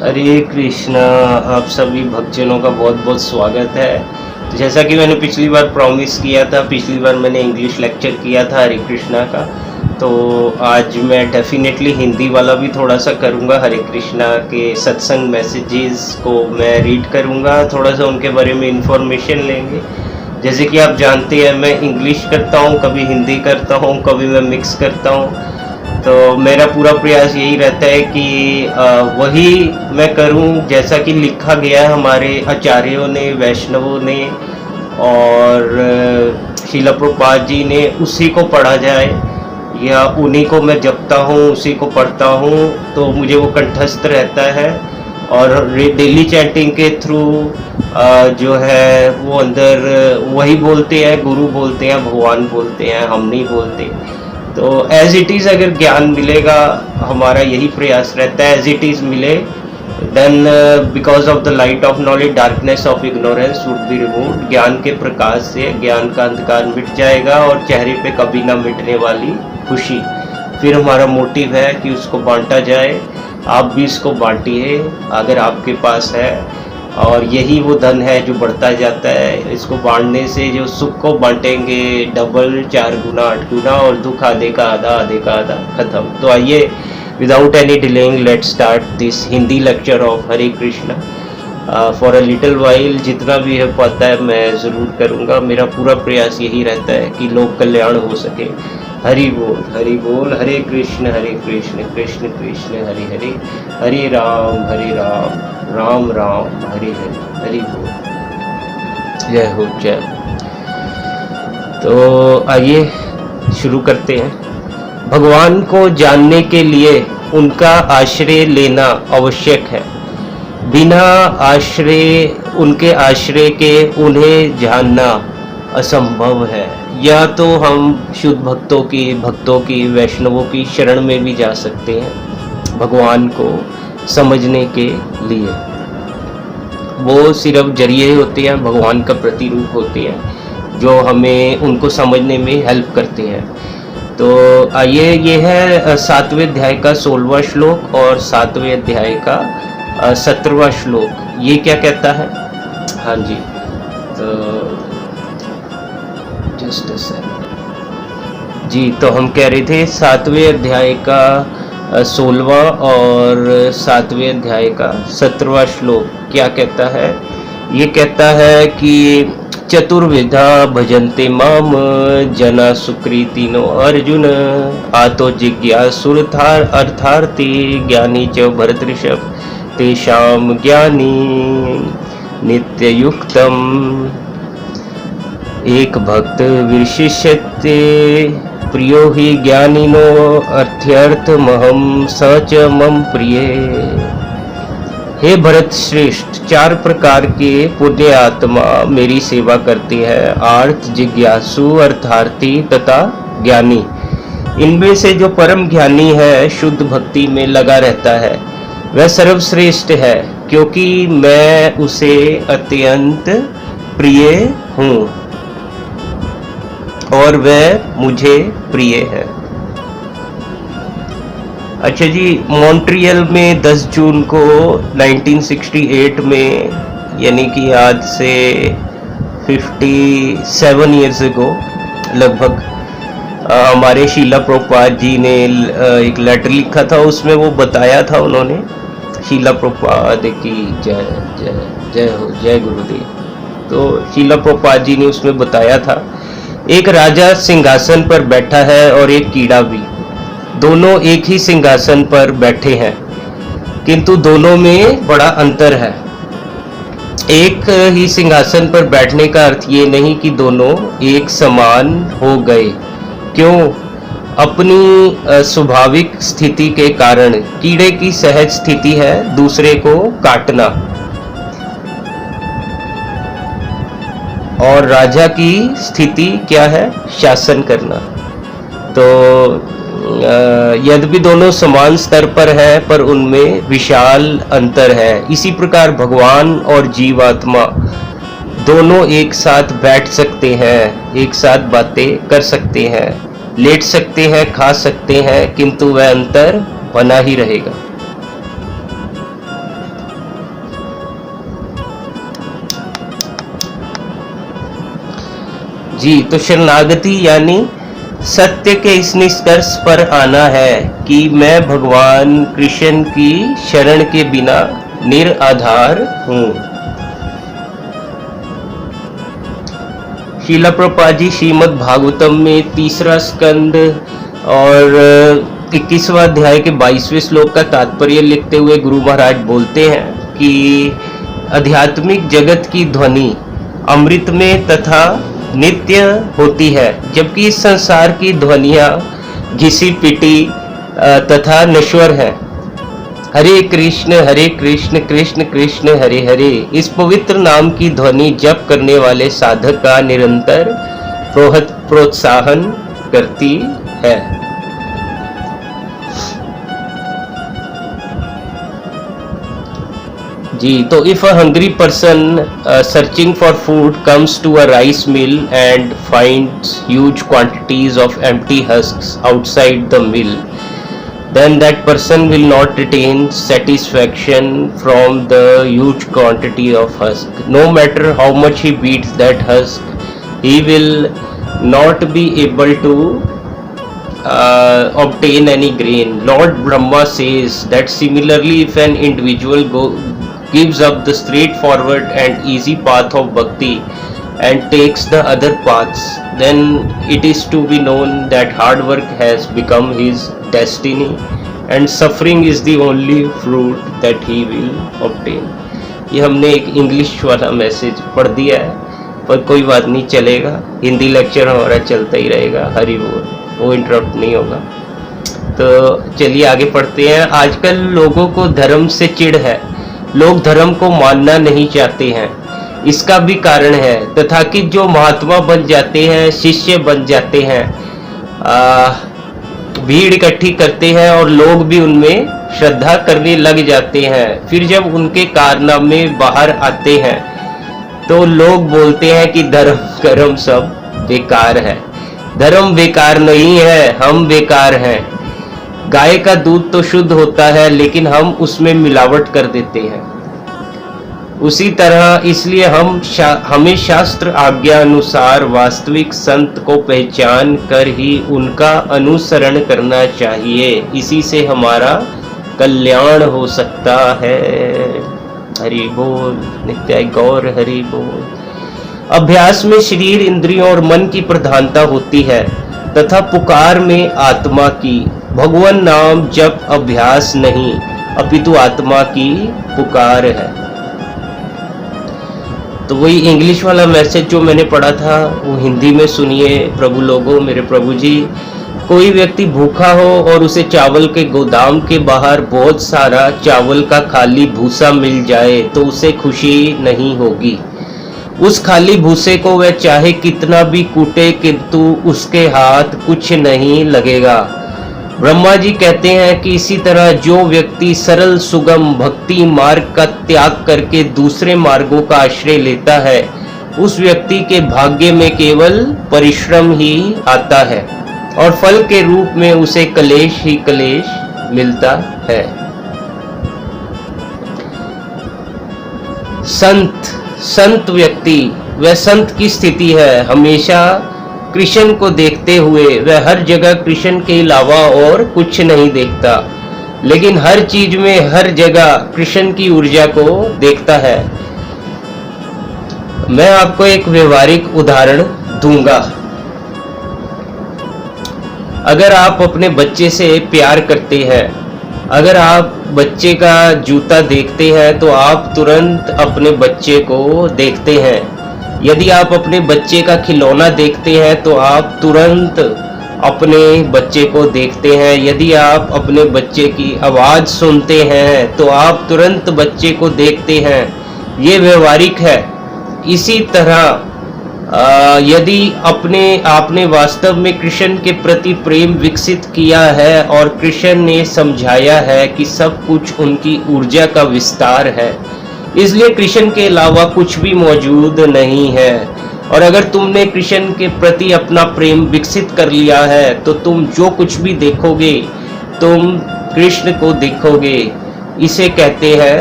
हरे कृष्णा। आप सभी भक्तजनों का बहुत बहुत स्वागत है। तो जैसा कि मैंने पिछली बार प्रॉमिस किया था, पिछली बार मैंने इंग्लिश लेक्चर किया था हरे कृष्णा का, तो आज मैं डेफिनेटली हिंदी वाला भी थोड़ा सा करूँगा। हरे कृष्णा के सत्संग मैसेजेस को मैं रीड करूँगा, थोड़ा सा उनके बारे में इंफॉर्मेशन लेंगे। जैसे कि आप जानते हैं मैं इंग्लिश करता हूँ, कभी हिंदी करता हूँ, कभी मैं मिक्स करता हूँ। तो मेरा पूरा प्रयास यही रहता है कि वही मैं करूं जैसा कि लिखा गया है हमारे आचार्यों ने, वैष्णवों ने और शिला प्रभुपाद जी ने, उसी को पढ़ा जाए या उन्हीं को मैं जपता हूँ, उसी को पढ़ता हूँ, तो मुझे वो कंठस्थ रहता है। और डेली चैंटिंग के थ्रू जो है वो अंदर वही बोलते हैं, गुरु बोलते हैं, भगवान बोलते हैं, हम नहीं बोलते। तो एज इट इज़ अगर ज्ञान मिलेगा, हमारा यही प्रयास रहता है एज इट इज़ मिले, then because of the light of knowledge darkness of ignorance would be removed. ज्ञान के प्रकाश से ज्ञान का अंधकार मिट जाएगा और चेहरे पे कभी ना मिटने वाली खुशी। फिर हमारा मोटिव है कि उसको बांटा जाए। आप भी इसको बांटिए अगर आपके पास है, और यही वो धन है जो बढ़ता जाता है। इसको बांटने से जो सुख को बांटेंगे डबल, 4 गुना, 8 गुना, और दुख आधे का आधा, आधे का आधा खत्म। तो आइए without any delaying let's start this Hindi lecture of Hare Krishna. For a little while जितना भी है पता है मैं ज़रूर करूँगा। मेरा पूरा प्रयास यही रहता है कि लोक कल्याण हो सके। हरि बोल, हरे कृष्ण कृष्ण कृष्ण हरे हरे, हरे राम राम राम हरे हरे, हरि बोल। जय हो जय। तो आइए शुरू करते हैं। भगवान को जानने के लिए उनका आश्रय लेना आवश्यक है। बिना आश्रय, उनके आश्रय के उन्हें जानना असंभव है। या तो हम शुद्ध भक्तों की वैष्णवों की शरण में भी जा सकते हैं भगवान को समझने के लिए। वो सिर्फ जरिए होते हैं, भगवान का प्रतिरूप होते हैं जो हमें उनको समझने में हेल्प करते हैं। तो आइए, ये है 7वें अध्याय का 16वां श्लोक और 7वें अध्याय का 17वां श्लोक। ये क्या कहता है? हाँ जी, तो जस्ट अ सेकंड जी। तो हम कह रहे थे 7वें अध्याय का 16वां और 7वें अध्याय का 17वां श्लोक क्या कहता है? ये कहता है कि चतुर्विधा भजन्ते माम जना सुकृतिनो अर्जुन, आतो जिज्ञासुरथार अर्थार्थी ज्ञानी च भरतऋषभ तेषाम ज्ञानी नित्ययुक्तम। एक भक्त विशिष्यते प्रियो ही ज्ञानिनो अर्थ्यर्थमहं स च मम प्रिय। हे भरत श्रेष्ठ, 4 प्रकार के पुण्य आत्मा मेरी सेवा करते हैं, आर्थ, जिज्ञासु, अर्थार्थी तथा ज्ञानी। इनमें से जो परम ज्ञानी है, शुद्ध भक्ति में लगा रहता है, वह सर्वश्रेष्ठ है, क्योंकि मैं उसे अत्यंत प्रिय हूँ और वह मुझे प्रिय है। अच्छा जी, मॉन्ट्रियल में 10 जून को 1968 में, यानी कि आज से 57 ईयर्स अगो लगभग, हमारे शीला प्रभुपाद जी ने एक लेटर लिखा था। उसमें वो बताया था उन्होंने, शीला प्रभुपाद की जय जय जय हो, जय गुरुदेव। तो शीला प्रभुपाद जी ने उसमें बताया था, एक राजा सिंहासन पर बैठा है और एक कीड़ा भी, दोनों एक ही सिंहासन पर बैठे हैं, किंतु दोनों में बड़ा अंतर है। एक ही सिंहासन पर बैठने का अर्थ ये नहीं कि दोनों एक समान हो गए। क्यों? अपनी स्वाभाविक स्थिति के कारण। कीड़े की सहज स्थिति है दूसरे को काटना, और राजा की स्थिति क्या है? शासन करना। तो यद्यपि दोनों समान स्तर पर है, पर उनमें विशाल अंतर है। इसी प्रकार भगवान और जीवात्मा दोनों एक साथ बैठ सकते हैं, एक साथ बातें कर सकते हैं, लेट सकते हैं, खा सकते हैं, किंतु वह अंतर बना ही रहेगा। जी, तो शरणागति यानी सत्य के इस निष्कर्ष पर आना है कि मैं भगवान कृष्ण की शरण के बिना निराधार हूँ। श्रीला प्रभुपाद जी श्रीमद् भागवतम में 3रा स्कंद और 21वां अध्याय के 22वें श्लोक का तात्पर्य लिखते हुए गुरु महाराज बोलते हैं कि आध्यात्मिक जगत की ध्वनि अमृत में तथा नित्य होती है, जबकि इस संसार की ध्वनियाँ घिसी पिटी तथा नश्वर है। हरे कृष्ण कृष्ण कृष्ण हरे हरे, इस पवित्र नाम की ध्वनि जप करने वाले साधक का निरंतर प्रोत्साहन करती है। जी, तो if a hungry person searching for food comes to a rice mill and finds huge quantities of empty husks outside the mill, then that person will not retain satisfaction from the huge quantity of husk. No matter how much he beats that husk, he will not be able to obtain any grain. Lord Brahma says that similarly, if an individual gives up the straightforward and easy path of bhakti and takes the other paths, then it is to be known that hard work has become his destiny and suffering is the only fruit that he will obtain. ये हमने एक English वाला message पढ़ दिया है, पर कोई बात नहीं, चलेगा। हिंदी लेक्चर हमारा चलता ही रहेगा, हरि बोल, वो इंटरप्ट नहीं होगा। तो चलिए आगे पढ़ते हैं। आजकल लोगों को धर्म से चिढ़ है, लोग धर्म को मानना नहीं चाहते हैं। इसका भी कारण है, तथा कि जो महात्मा बन जाते हैं, शिष्य बन जाते हैं, भीड़ इकट्ठी करते हैं और लोग भी उनमें श्रद्धा करने लग जाते हैं। फिर जब उनके कारनामे बाहर आते हैं तो लोग बोलते हैं कि धर्म कर्म सब बेकार है। धर्म बेकार नहीं है, हम बेकार हैं। गाय का दूध तो शुद्ध होता है, लेकिन हम उसमें मिलावट कर देते हैं। उसी तरह इसलिए हमें शास्त्र आज्ञा अनुसार वास्तविक संत को पहचान कर ही उनका अनुसरण करना चाहिए। इसी से हमारा कल्याण हो सकता है। हरि बोल, नित्याय गौर हरि बोल। अभ्यास में शरीर, इंद्रियों और मन की प्रधानता होती है तथा पुकार में आत्मा की। भगवान नाम जप अभ्यास नहीं, अपितु आत्मा की पुकार है। तो वही इंग्लिश वाला मैसेज जो मैंने पढ़ा था वो हिंदी में सुनिए। प्रभु लोगों, मेरे प्रभु जी, कोई व्यक्ति भूखा हो और उसे चावल के गोदाम के बाहर बहुत सारा चावल का खाली भूसा मिल जाए तो उसे खुशी नहीं होगी। उस खाली भूसे को वह चाहे कितना भी कूटे, किंतु उसके हाथ कुछ नहीं लगेगा। ब्रह्मा जी कहते हैं कि इसी तरह जो व्यक्ति सरल सुगम भक्ति मार्ग का त्याग करके दूसरे मार्गों का आश्रय लेता है, उस व्यक्ति के भाग्य में केवल परिश्रम ही आता है और फल के रूप में उसे कलेश ही कलेश मिलता है। संत व्यक्ति, वह संत की स्थिति है, हमेशा कृष्ण को देखते हुए। वह हर जगह कृष्ण के अलावा और कुछ नहीं देखता, लेकिन हर चीज में हर जगह कृष्ण की ऊर्जा को देखता है। मैं आपको एक व्यवहारिक उदाहरण दूंगा। अगर आप अपने बच्चे से प्यार करते हैं, अगर आप बच्चे का जूता देखते हैं तो आप तुरंत अपने बच्चे को देखते हैं। यदि आप अपने बच्चे का खिलौना देखते हैं तो आप तुरंत अपने बच्चे को देखते हैं। यदि आप अपने बच्चे की आवाज़ सुनते हैं तो आप तुरंत बच्चे को देखते हैं। ये व्यवहारिक है। इसी तरह यदि आपने वास्तव में कृष्ण के प्रति प्रेम विकसित किया है और कृष्ण ने समझाया है कि सब कुछ उनकी ऊर्जा का विस्तार है, इसलिए कृष्ण के अलावा कुछ भी मौजूद नहीं है। और अगर तुमने कृष्ण के प्रति अपना प्रेम विकसित कर लिया है तो तुम जो कुछ भी देखोगे तुम कृष्ण को देखोगे। इसे कहते हैं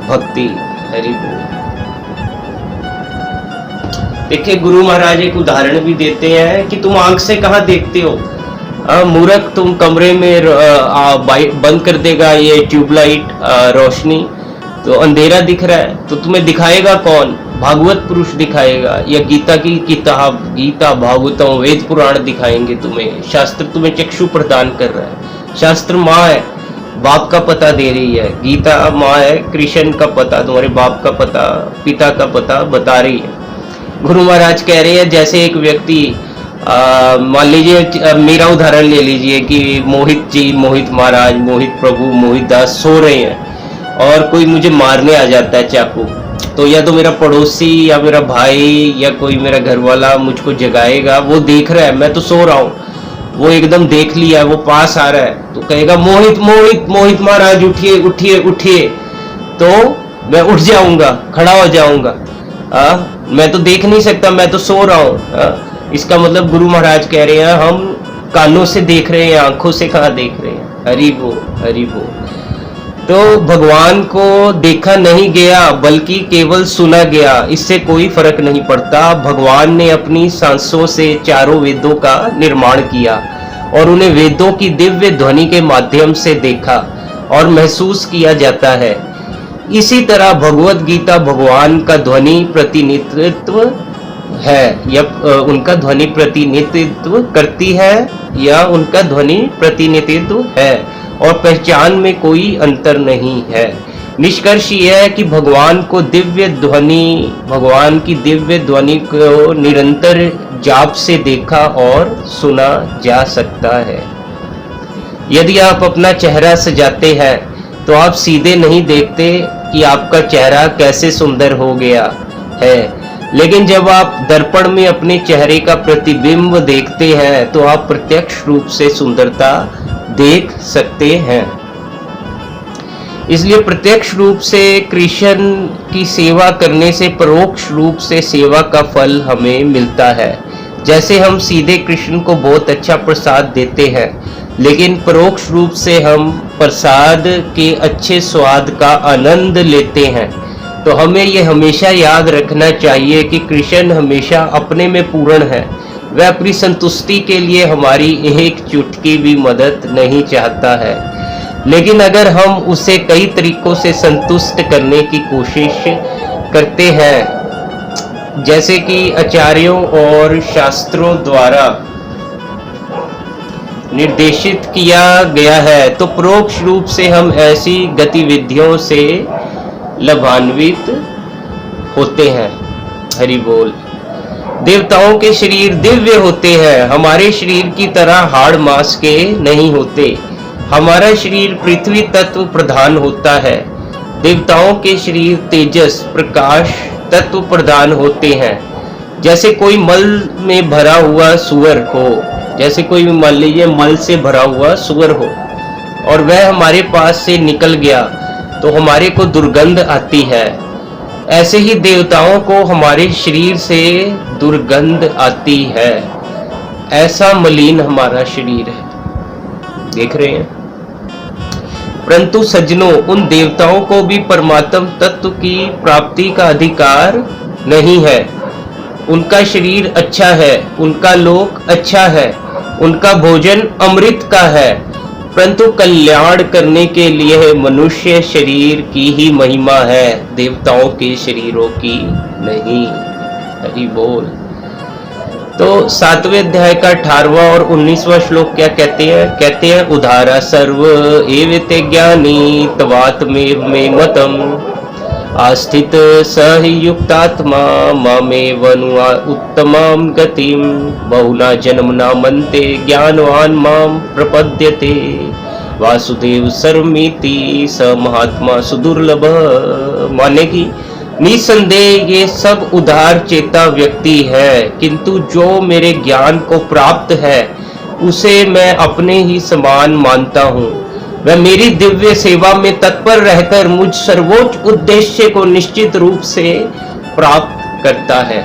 भक्ति। हरि बोल। देखिए गुरु महाराज एक उदाहरण भी देते हैं कि तुम आंख से कहाँ देखते हो, मूर्ख, तुम कमरे में बंद कर देगा ये ट्यूबलाइट रोशनी, तो अंधेरा दिख रहा है, तो तुम्हें दिखाएगा कौन? भागवत पुरुष दिखाएगा, या गीता की किताब, गीता भागवतम वेद पुराण दिखाएंगे तुम्हें। शास्त्र तुम्हें चक्षु प्रदान कर रहा है। शास्त्र माँ है, बाप का पता दे रही है। गीता माँ है, कृष्ण का पता, तुम्हारे बाप का पता, पिता का पता बता रही है। गुरु महाराज कह रहे हैं जैसे एक व्यक्ति, मान लीजिए मेरा उदाहरण ले लीजिए कि मोहित जी, मोहित महाराज, मोहित प्रभु, मोहित दास सो रहे हैं और कोई मुझे मारने आ जाता है चाकू, तो या तो मेरा पड़ोसी या मेरा भाई या कोई मेरा घर वाला मुझको जगाएगा। वो देख रहा है, मैं तो सो रहा हूँ, वो एकदम देख लिया, वो पास आ रहा है, तो कहेगा मोहित मोहित मोहित महाराज उठिए उठिए उठिए, तो मैं उठ जाऊंगा, खड़ा हो जाऊंगा। मैं तो देख नहीं सकता, मैं तो सो रहा हूँ। इसका मतलब गुरु महाराज कह रहे हैं हम कानों से देख रहे हैं, आंखों से कहाँ देख रहे हैं। हरि बोल, हरि बोल। तो भगवान को देखा नहीं गया बल्कि केवल सुना गया, इससे कोई फर्क नहीं पड़ता। भगवान ने अपनी सांसों से चारों वेदों का निर्माण किया और उन्हें वेदों की दिव्य ध्वनि के माध्यम से देखा और महसूस किया जाता है। इसी तरह भगवत गीता भगवान का ध्वनि प्रतिनिधित्व है या उनका ध्वनि प्रतिनिधित्व करती है या उनका ध्वनि प्रतिनिधित्व है, और पहचान में कोई अंतर नहीं है। निष्कर्ष यह है कि भगवान की दिव्य ध्वनि को निरंतर जाप से देखा और सुना जा सकता है। यदि आप अपना चेहरा सजाते हैं तो आप सीधे नहीं देखते कि आपका चेहरा कैसे सुंदर हो गया है, लेकिन जब आप दर्पण में अपने चेहरे का प्रतिबिंब देखते हैं तो आप प्रत्यक्ष रूप से सुंदरता देख सकते हैं। इसलिए प्रत्यक्ष रूप से कृष्ण की सेवा करने से परोक्ष रूप से सेवा का फल हमें मिलता है। जैसे हम सीधे कृष्ण को बहुत अच्छा प्रसाद देते हैं, लेकिन परोक्ष रूप से हम प्रसाद के अच्छे स्वाद का आनंद लेते हैं, तो हमें यह हमेशा याद रखना चाहिए कि कृष्ण हमेशा अपने में पूर्ण है। वह अपनी संतुष्टि के लिए हमारी एक चुटकी भी मदद नहीं चाहता है, लेकिन अगर हम उसे कई तरीकों से संतुष्ट करने की कोशिश करते हैं, जैसे कि आचार्यों और शास्त्रों द्वारा निर्देशित किया गया है, तो परोक्ष रूप से हम ऐसी गतिविधियों से लाभान्वित होते हैं। हरि बोल। देवताओं के शरीर दिव्य होते हैं, हमारे शरीर की तरह हाड़ मांस के नहीं होते। हमारा शरीर पृथ्वी तत्व प्रधान होता है, देवताओं के शरीर तेजस प्रकाश तत्व प्रधान होते हैं। जैसे कोई मल में भरा हुआ सुअर हो, जैसे कोई मान लीजिए मल से भरा हुआ सुअर हो और वह हमारे पास से निकल गया तो हमारे को दुर्गंध आती है, ऐसे ही देवताओं को हमारे शरीर से दुर्गंध आती है। ऐसा मलिन हमारा शरीर है, देख रहे हैं। परंतु सज्जनों, उन देवताओं को भी परमात्म तत्व की प्राप्ति का अधिकार नहीं है। उनका शरीर अच्छा है, उनका लोक अच्छा है, उनका भोजन अमृत का है, परंतु कल्याण करने के लिए मनुष्य शरीर की ही महिमा है, देवताओं के शरीरों की नहीं। हरि बोल। तो 7वें अध्याय का 18वां और 19वां श्लोक क्या कहते हैं? कहते हैं उदारा सर्व एवते ज्ञानी तवात्मेव मे मतम आस्थित सहि युक्तात्मा मामेवनु उत्तमां गतिम बहुना जन्मना मन्ते ज्ञानवान माम प्रपद्यते वासुदेव सर्वमिति स महात्मा सुदुर्लभ। माने की निसंदेह ये सब उदार चेता व्यक्ति है, किंतु जो मेरे ज्ञान को प्राप्त है उसे मैं अपने ही समान मानता हूँ। वह मेरी दिव्य सेवा में तत्पर रहकर मुझ सर्वोच्च उद्देश्य को निश्चित रूप से प्राप्त करता है।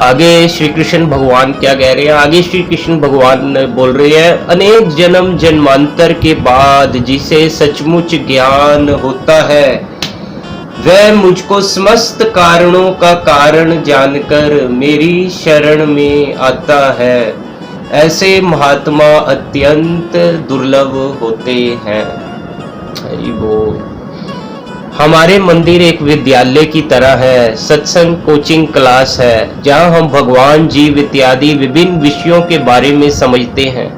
आगे श्री कृष्ण भगवान क्या कह रहे हैं? आगे श्री कृष्ण भगवान बोल रहे हैं, अनेक जन्म जन्मांतर के बाद जिसे सचमुच ज्ञान होता है वह मुझको समस्त कारणों का कारण जानकर मेरी शरण में आता है। ऐसे महात्मा अत्यंत दुर्लभ होते हैं। हरि बोल। हमारे मंदिर एक विद्यालय की तरह है, सत्संग कोचिंग क्लास है, जहां हम भगवान, जीव इत्यादि विभिन्न विषयों के बारे में समझते हैं।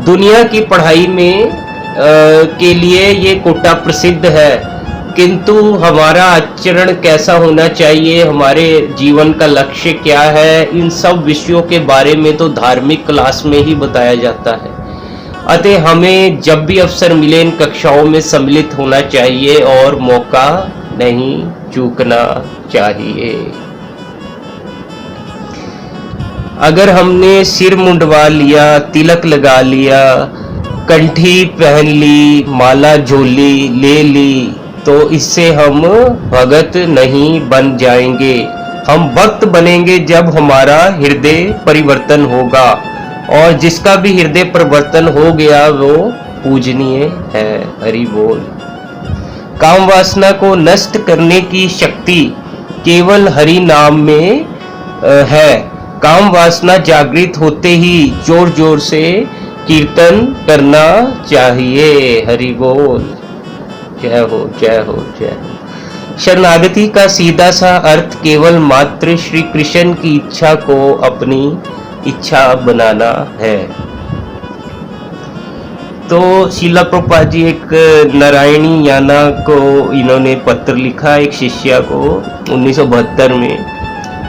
दुनिया की पढ़ाई में के लिए ये कोटा प्रसिद्ध है, किंतु हमारा आचरण कैसा होना चाहिए, हमारे जीवन का लक्ष्य क्या है, इन सब विषयों के बारे में तो धार्मिक क्लास में ही बताया जाता है। अतः हमें जब भी अवसर मिले इन कक्षाओं में सम्मिलित होना चाहिए और मौका नहीं चूकना चाहिए। अगर हमने सिर मुंडवा लिया, तिलक लगा लिया, कंठी पहन ली, माला झोली ले ली, तो इससे हम भगत नहीं बन जाएंगे। हम भक्त बनेंगे जब हमारा हृदय परिवर्तन होगा, और जिसका भी हृदय परिवर्तन हो गया वो पूजनीय है। हरि बोल। काम वासना को नष्ट करने की शक्ति केवल हरि नाम में है। काम वासना जागृत होते ही जोर जोर से कीर्तन करना चाहिए। हरि बोल। जय हो, जय हो, जय हो। शरणागति का सीधा सा अर्थ केवल मात्र श्री कृष्ण की इच्छा को अपनी इच्छा बनाना है। तो शीला प्रभुपाद जी एक नारायणी याना को इन्होंने पत्र लिखा एक शिष्या को 1972 में।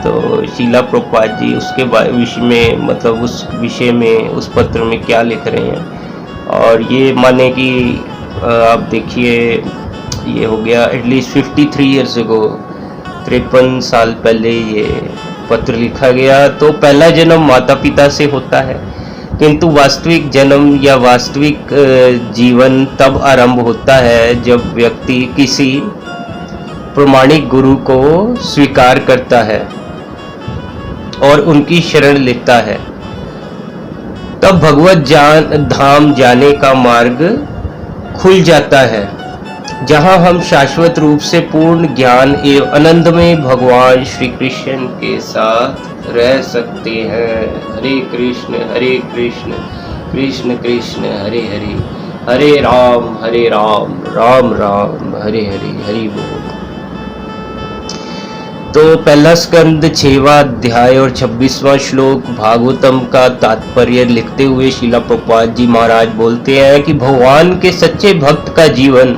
तो शीला प्रभुपाद जी उसके विषय में, मतलब उस विषय में, उस पत्र में क्या लिख रहे हैं। और ये माने कि आप देखिए, ये हो गया एटलीस्ट 53 ईयर्स अगो, 53 साल पहले ये पत्र लिखा गया। तो पहला जन्म माता पिता से होता है, किंतु वास्तविक जन्म या वास्तविक जीवन तब आरंभ होता है जब व्यक्ति किसी प्रामाणिक गुरु को स्वीकार करता है और उनकी शरण लेता है। तब भगवत धाम जाने का मार्ग खुल जाता है, जहां हम शाश्वत रूप से पूर्ण ज्ञान एवं आनंदमय भगवान श्री कृष्ण के साथ रह सकते हैं। हरे कृष्ण कृष्ण कृष्ण हरे हरे, हरे राम राम राम हरे हरे। हरि बोल। तो पहला स्कंद 6वां अध्याय और 26वां श्लोक भागवतम का तात्पर्य लिखते हुए शीला प्रभुपाद जी महाराज बोलते हैं कि भगवान के सच्चे भक्त का जीवन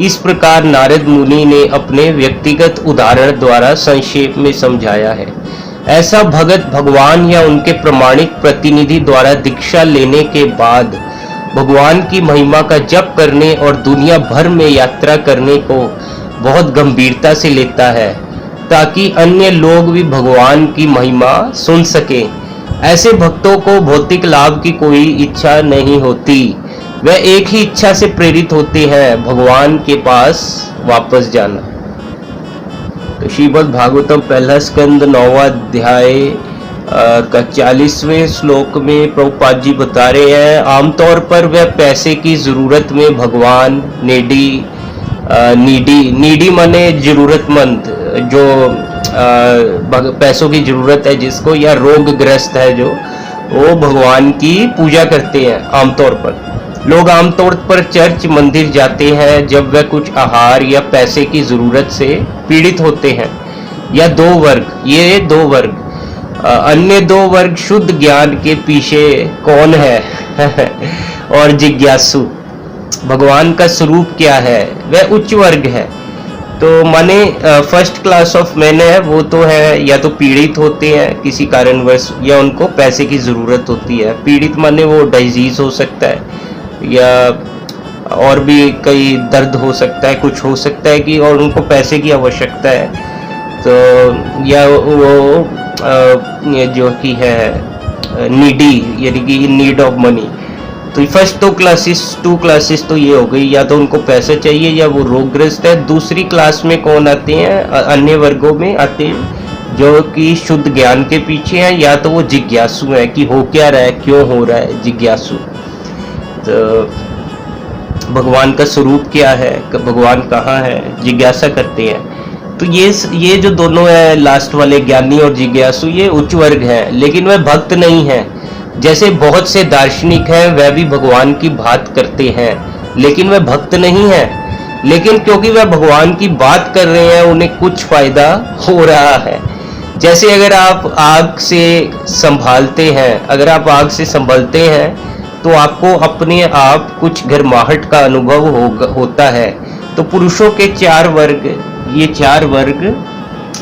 इस प्रकार नारद मुनि ने अपने व्यक्तिगत उदाहरण द्वारा संक्षेप में समझाया है। ऐसा भगत भगवान या उनके प्रमाणिक प्रतिनिधि द्वारा दीक्षा लेने के बाद भगवान की महिमा का जप करने और दुनिया भर में यात्रा करने को बहुत गंभीरता से लेता है, ताकि अन्य लोग भी भगवान की महिमा सुन सके। ऐसे भक्तों को भौतिक लाभ की कोई इच्छा नहीं होती, वह एक ही इच्छा से प्रेरित होते हैं, भगवान के पास वापस जाना। तो श्रीमद् भागवतम पहला स्कंद 9वां अध्याय का 40वें श्लोक में प्रभुपाद जी बता रहे हैं, आमतौर पर वह पैसे की जरूरत में भगवान नीडी माने जरूरतमंद, जो पैसों की जरूरत है जिसको, या रोगग्रस्त है जो, वो भगवान की पूजा करते हैं। आमतौर पर लोग आमतौर पर चर्च मंदिर जाते हैं जब वह कुछ आहार या पैसे की जरूरत से पीड़ित होते हैं। या ये दो वर्ग अन्य दो वर्ग शुद्ध ज्ञान के पीछे कौन है और जिज्ञासु, भगवान का स्वरूप क्या है, वह उच्च वर्ग है। तो माने फर्स्ट क्लास ऑफ मैन है, वो तो है या तो पीड़ित होते हैं किसी कारणवश, या उनको पैसे की जरूरत होती है। पीड़ित माने वो डिजीज हो सकता है, या और भी कई दर्द हो सकता है, कुछ हो सकता है कि, और उनको पैसे की आवश्यकता है। तो या वो जो कि है नीडी, यानी कि इन नीड ऑफ मनी। तो फर्स्ट टू क्लासेस तो ये हो गई, या तो उनको पैसे चाहिए या वो रोगग्रस्त है। दूसरी क्लास में कौन आते हैं, अन्य वर्गों में आते हैं जो कि शुद्ध ज्ञान के पीछे हैं, या तो वो जिज्ञासु है कि हो क्या रहा है, क्यों हो रहा है, जिज्ञासु। तो भगवान का स्वरूप क्या है, भगवान कहाँ है, जिज्ञासा करते हैं। तो ये जो दोनों है, लास्ट वाले ज्ञानी और जिज्ञासु, ये उच्च वर्ग है, लेकिन वह भक्त नहीं है। जैसे बहुत से दार्शनिक हैं, वह भी भगवान की बात करते हैं, लेकिन वह भक्त नहीं है। लेकिन क्योंकि वह भगवान की बात कर रहे हैं, उन्हें कुछ फायदा हो रहा है। जैसे अगर आप आग से संभालते हैं, अगर आप आग से संभलते हैं, तो आपको अपने आप कुछ गर्माहट का अनुभव होता है। तो पुरुषों के 4 वर्ग, ये 4 वर्ग,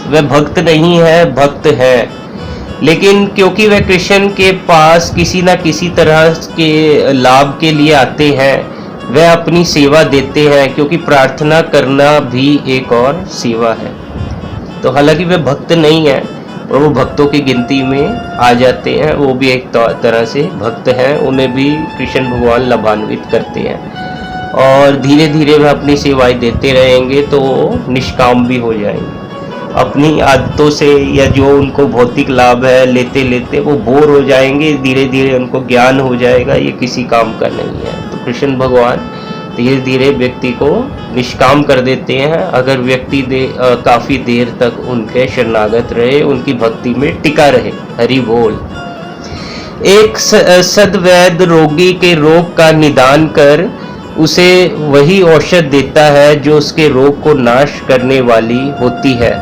वह भक्त नहीं है, भक्त है। लेकिन क्योंकि वह कृष्ण के पास किसी ना किसी तरह के लाभ के लिए आते हैं, वह अपनी सेवा देते हैं, क्योंकि प्रार्थना करना भी एक और सेवा है। तो हालांकि वे भक्त नहीं है, और वो भक्तों की गिनती में आ जाते हैं, वो भी एक तरह से भक्त हैं, उन्हें भी कृष्ण भगवान लाभान्वित करते हैं। और धीरे धीरे वह अपनी सेवाएं देते रहेंगे तो निष्काम भी हो जाएंगे। अपनी आदतों से या जो उनको भौतिक लाभ है लेते लेते वो बोर हो जाएंगे, धीरे धीरे उनको ज्ञान हो जाएगा ये किसी काम का नहीं है। तो कृष्ण भगवान धीरे धीरे व्यक्ति को निष्काम कर देते हैं, अगर व्यक्ति काफी देर तक उनके शरणागत रहे, उनकी भक्ति में टिका रहे। हरि बोल। एक सद्वैद्य रोगी के रोग का निदान कर उसे वही औषध देता है जो उसके रोग को नाश करने वाली होती है।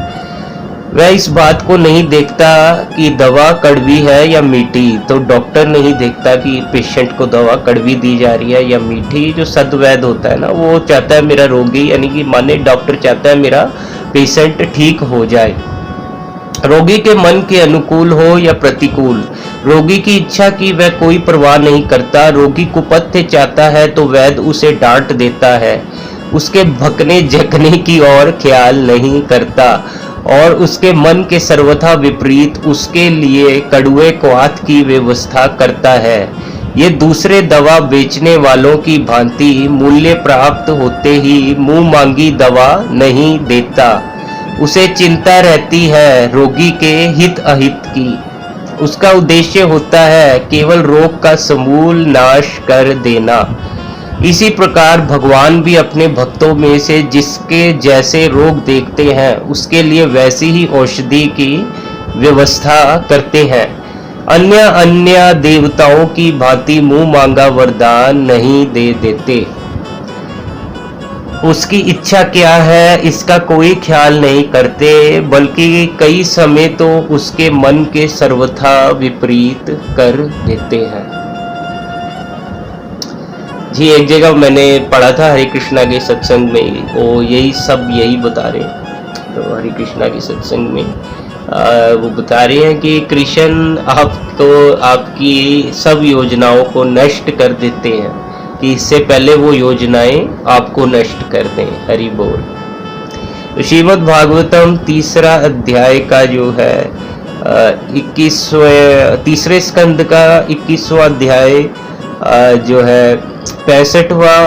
वह इस बात को नहीं देखता कि दवा कड़वी है या मीठी। तो डॉक्टर नहीं देखता कि पेशेंट को दवा कड़वी दी जा रही है या मीठी। जो सद्वैद्य होता है ना, वो चाहता है मेरा रोगी, यानी कि माने डॉक्टर चाहता है मेरा पेशेंट ठीक हो जाए, रोगी के मन के अनुकूल हो या प्रतिकूल। रोगी की इच्छा की वह कोई परवाह नहीं करता। रोगी कुपथ्य चाहता है तो वैद्य उसे डांट देता है, उसके भकने झकने की ओर ख्याल नहीं करता और उसके मन के सर्वथा विपरीत उसके लिए कड़वे क्वाथ की व्यवस्था करता है। ये दूसरे दवा बेचने वालों की भांति मूल्य प्राप्त होते ही मुंह मांगी दवा नहीं देता। उसे चिंता रहती है रोगी के हित अहित की। उसका उद्देश्य होता है केवल रोग का समूल नाश कर देना। इसी प्रकार भगवान भी अपने भक्तों में से जिसके जैसे रोग देखते हैं उसके लिए वैसी ही औषधि की व्यवस्था करते हैं। अन्य अन्य देवताओं की भांति मुंह मांगा वरदान नहीं दे देते। उसकी इच्छा क्या है इसका कोई ख्याल नहीं करते, बल्कि कई समय तो उसके मन के सर्वथा विपरीत कर देते हैं। जी एक जगह मैंने पढ़ा था हरे कृष्णा के सत्संग में, वो यही बता रहे हैं। तो हरे कृष्णा के सत्संग में वो बता रहे हैं कि कृष्ण आपको आपकी सब योजनाओं को नष्ट कर देते हैं कि इससे पहले वो योजनाएं आपको नष्ट कर दें। हरि बोल। तो श्रीमद् भागवतम 3 अध्याय का जो है 3 स्कंद का 21वां अध्याय जो है 65वां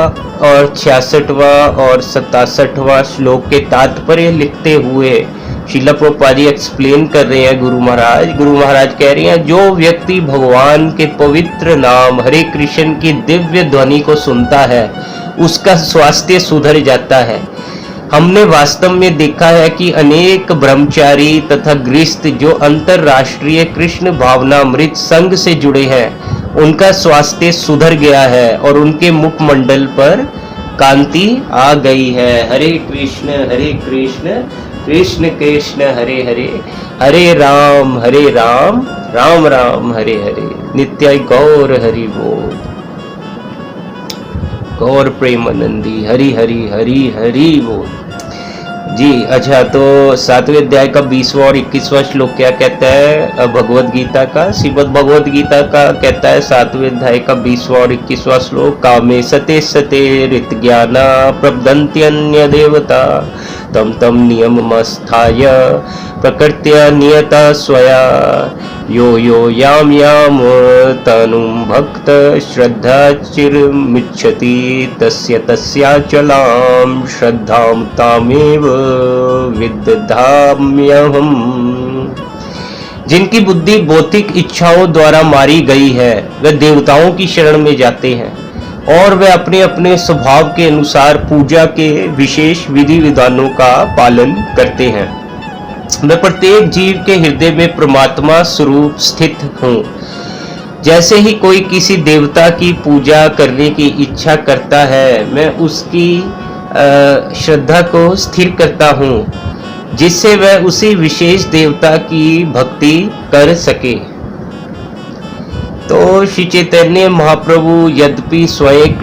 और 66वां और 67वां श्लोक के तात्पर्य लिखते हुए श्रील प्रभुपाद जी एक्सप्लेन कर रहे हैं। गुरु महाराज कह रहे हैं जो व्यक्ति भगवान के पवित्र नाम हरे कृष्ण की दिव्य ध्वनि को सुनता है उसका स्वास्थ्य सुधर जाता है। हमने वास्तव में देखा है कि अनेक ब्रह्मचारी तथा गृहस्थ जो अंतरराष्ट्रीय कृष्ण भावनामृत संघ से जुड़े हैं उनका स्वास्थ्य सुधर गया है और उनके मुखमंडल पर कांति आ गई है। हरे कृष्ण कृष्ण कृष्ण हरे हरे, हरे राम राम राम हरे हरे। नित्य गौर हरि बोल। गौर प्रेमानंदी हरि हरि हरि हरि बोल। जी अच्छा, तो 7वें अध्याय का 20वां और 21वां श्लोक क्या कहता है भगवत गीता का? श्रीमद् भगवत गीता का कहता है 7वें अध्याय का 20वां और 21वां श्लोक, कामे सते सते रित ज्ञाना प्रबदन्त्यन्य देवता तम तम नियममस्थाय प्रकृत्या नियता स्वया यो यो याम याम तनुम भक्त श्रद्धा चिरमिच्छति तस्य तस्याचलां श्रद्धां तामेव विदधाम्यहम्। जिनकी बुद्धि भौतिक इच्छाओं द्वारा मारी गई है वे देवताओं की शरण में जाते हैं और वे अपने अपने स्वभाव के अनुसार पूजा के विशेष विधि विधानों का पालन करते हैं। मैं प्रत्येक जीव के हृदय में परमात्मा स्वरूप स्थित हूँ। जैसे ही कोई किसी देवता की पूजा करने की इच्छा करता है, मैं उसकी श्रद्धा को स्थिर करता हूँ, जिससे वह उसी विशेष देवता की भक्ति कर सके। तो श्री चैतन्य महाप्रभु यद्यपि स्वयं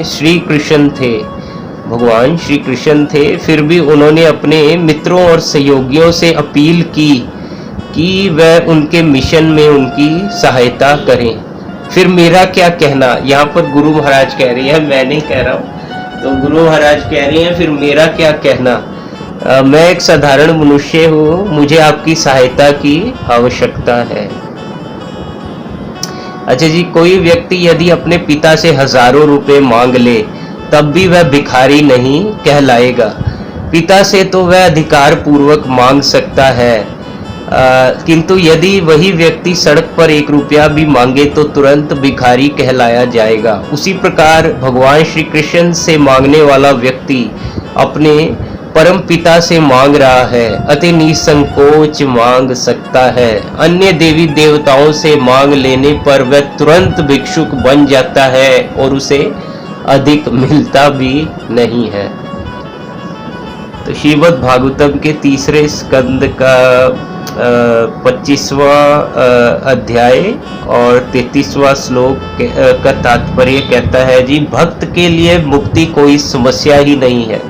श्री कृष्ण थे, भगवान श्री कृष्ण थे, फिर भी उन्होंने अपने मित्रों और सहयोगियों से अपील की कि वह उनके मिशन में उनकी सहायता करें। फिर मेरा क्या कहना, यहाँ पर गुरु महाराज कह रहे हैं, मैं नहीं कह रहा हूँ। तो गुरु महाराज कह रहे हैं फिर मेरा क्या कहना, मैं एक साधारण मनुष्य हूँ, मुझे आपकी सहायता की आवश्यकता है। अच्छा जी, कोई व्यक्ति यदि अपने पिता से हजारों रुपए मांग ले तब भी वह भिखारी नहीं कहलाएगा। पिता से तो वह अधिकार पूर्वक मांग सकता है, किंतु यदि वही व्यक्ति सड़क पर 1 रुपया भी मांगे तो तुरंत भिखारी कहलाया जाएगा। उसी प्रकार भगवान श्री कृष्ण से मांगने वाला व्यक्ति अपने परम पिता से मांग रहा है, अति निसंकोच मांग सकता है। अन्य देवी देवताओं से मांग लेने पर वह तुरंत भिक्षुक बन जाता है और उसे अधिक मिलता भी नहीं है। तो श्रीमद् भागवतम के 3 स्कंद का 25वां अध्याय और 33वां श्लोक का तात्पर्य कहता है जी, भक्त के लिए मुक्ति कोई समस्या ही नहीं है।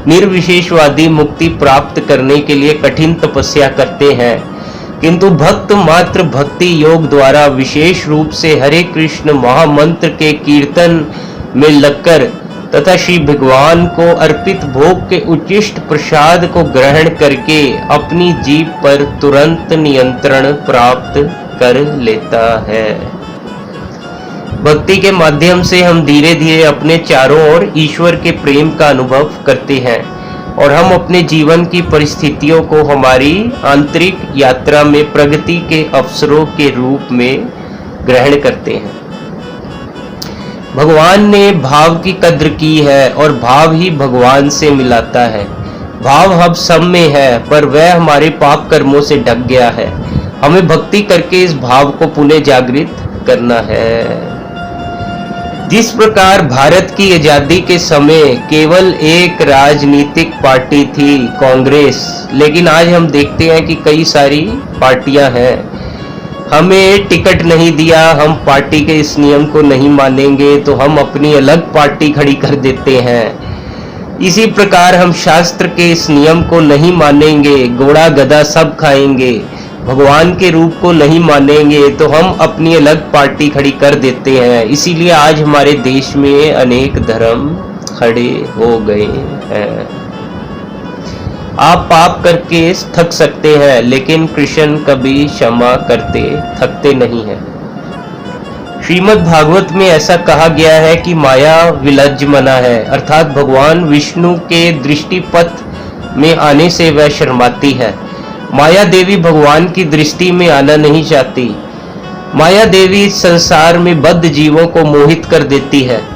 निर्विशेषवादी मुक्ति प्राप्त करने के लिए कठिन तपस्या करते हैं, किंतु भक्त मात्र भक्ति योग द्वारा विशेष रूप से हरे कृष्ण महामंत्र के कीर्तन में लगकर तथा श्री भगवान को अर्पित भोग के उच्चिष्ट प्रसाद को ग्रहण करके अपनी जीभ पर तुरंत नियंत्रण प्राप्त कर लेता है। भक्ति के माध्यम से हम धीरे धीरे अपने चारों ओर ईश्वर के प्रेम का अनुभव करते हैं और हम अपने जीवन की परिस्थितियों को हमारी आंतरिक यात्रा में प्रगति के अवसरों के रूप में ग्रहण करते हैं। भगवान ने भाव की कद्र की है और भाव ही भगवान से मिलाता है। भाव हम सब में है, पर वह हमारे पाप कर्मों से ढक गया है। हमें भक्ति करके इस भाव को पुनः जागृत करना है। जिस प्रकार भारत की आजादी के समय केवल एक राजनीतिक पार्टी थी, कांग्रेस, लेकिन आज हम देखते हैं कि कई सारी पार्टियां हैं। हमें टिकट नहीं दिया, हम पार्टी के इस नियम को नहीं मानेंगे, तो हम अपनी अलग पार्टी खड़ी कर देते हैं। इसी प्रकार हम शास्त्र के इस नियम को नहीं मानेंगे, घोड़ा गधा सब खाएंगे, भगवान के रूप को नहीं मानेंगे, तो हम अपनी अलग पार्टी खड़ी कर देते हैं। इसीलिए आज हमारे देश में अनेक धर्म खड़े हो गए हैं। आप पाप करके थक सकते हैं, लेकिन कृष्ण कभी क्षमा करते थकते नहीं हैं। श्रीमद् भागवत में ऐसा कहा गया है कि माया विलज्जमना है, अर्थात भगवान विष्णु के दृष्टिपथ में आने से वह शर्माती है। माया देवी भगवान की दृष्टि में आना नहीं चाहती। माया देवी संसार में बद्ध जीवों को मोहित कर देती है।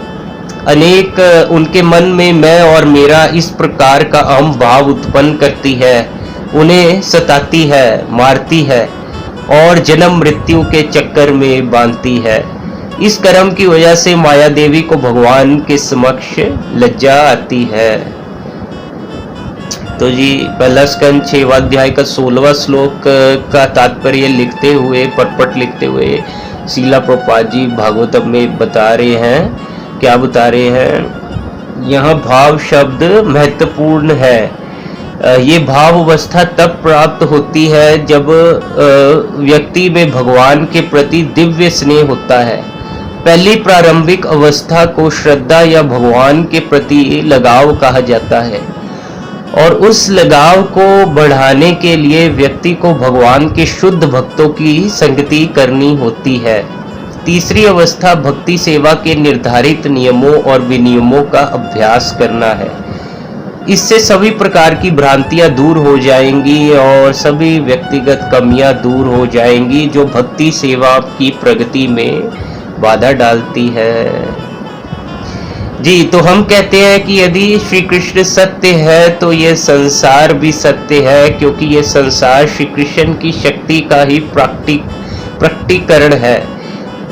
अनेक उनके मन में मैं और मेरा इस प्रकार का अहम भाव उत्पन्न करती है, उन्हें सताती है, मारती है और जन्म मृत्यु के चक्कर में बांधती है। इस कर्म की वजह से माया देवी को भगवान के समक्ष लज्जा आती है। तो जी पहला स्कंद 6वां अध्याय का 16वां श्लोक का तात्पर्य लिखते हुए, पटपट लिखते हुए शीला प्रभुपाद जी भागवतम में बता रहे हैं। क्या बता रहे हैं? यहाँ भाव शब्द महत्वपूर्ण है। ये भाव अवस्था तब प्राप्त होती है जब व्यक्ति में भगवान के प्रति दिव्य स्नेह होता है। पहली प्रारंभिक अवस्था को श्रद्धा या भगवान के प्रति लगाव कहा जाता है और उस लगाव को बढ़ाने के लिए व्यक्ति को भगवान के शुद्ध भक्तों की संगति करनी होती है। तीसरी अवस्था भक्ति सेवा के निर्धारित नियमों और विनियमों का अभ्यास करना है। इससे सभी प्रकार की भ्रांतियां दूर हो जाएंगी और सभी व्यक्तिगत कमियां दूर हो जाएंगी जो भक्ति सेवा की प्रगति में बाधा डालती है। जी, तो हम कहते हैं कि यदि श्री कृष्ण सत्य है तो ये संसार भी सत्य है, क्योंकि ये संसार श्री कृष्ण की शक्ति का ही प्रकटीकरण है।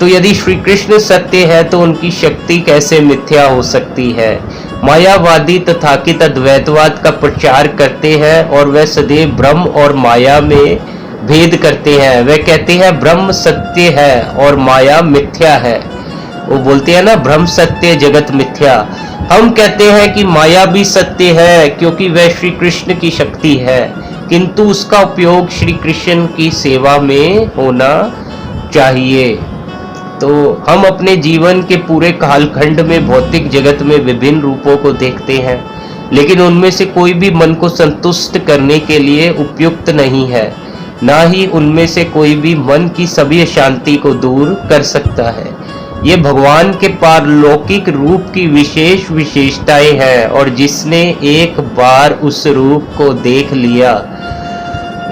तो यदि श्री कृष्ण सत्य है तो उनकी शक्ति कैसे मिथ्या हो सकती है। मायावादी तथाकथित अद्वैतवाद का प्रचार करते हैं और वह सदैव ब्रह्म और माया में भेद करते हैं। वह कहते हैं ब्रह्म सत्य है और माया मिथ्या है। वो बोलते हैं ना, ब्रह्म सत्य जगत मिथ्या। हम कहते हैं कि माया भी सत्य है, क्योंकि वह श्री कृष्ण की शक्ति है, किंतु उसका उपयोग श्री कृष्ण की सेवा में होना चाहिए। तो हम अपने जीवन के पूरे कालखंड में भौतिक जगत में विभिन्न रूपों को देखते हैं, लेकिन उनमें से कोई भी मन को संतुष्ट करने के लिए उपयुक्त नहीं है, ना ही उनमें से कोई भी मन की सभी अशांति को दूर कर सकता है। ये भगवान के पारलौकिक रूप की विशेष विशेषताएं हैं, और जिसने एक बार उस रूप को देख लिया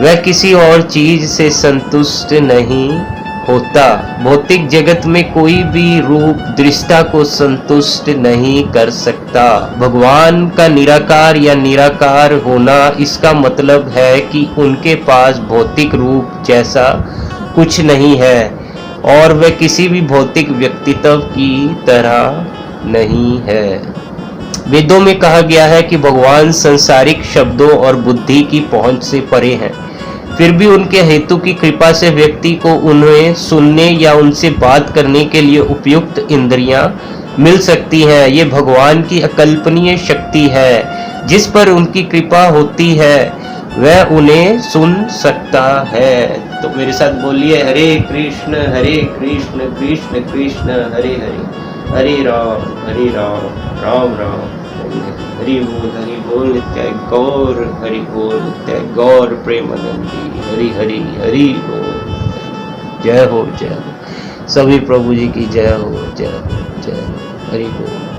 वह किसी और चीज से संतुष्ट नहीं होता। भौतिक जगत में कोई भी रूप दृष्टा को संतुष्ट नहीं कर सकता। भगवान का निराकार या निराकार होना, इसका मतलब है कि उनके पास भौतिक रूप जैसा कुछ नहीं है, और वह किसी भी भौतिक व्यक्तित्व की तरह नहीं है। वेदों में कहा गया है कि भगवान सांसारिक शब्दों और बुद्धि की पहुंच से परे हैं, फिर भी उनके हेतु की कृपा से व्यक्ति को उन्हें सुनने या उनसे बात करने के लिए उपयुक्त इंद्रियां मिल सकती हैं। ये भगवान की अकल्पनीय शक्ति है। जिस पर उनकी कृपा होती है वह उन्हें सुन सकता है। तो मेरे साथ बोलिए, हरे कृष्ण कृष्ण कृष्ण हरे हरे, हरे राम राम राम हरि बोल नित्य गौर, हरि बोल नित्य गौर प्रेमानंदी, हरि हरि हरि बोल। जय हो सभी प्रभु जी की जय हो, जय हो, जय हो, हरि बोल।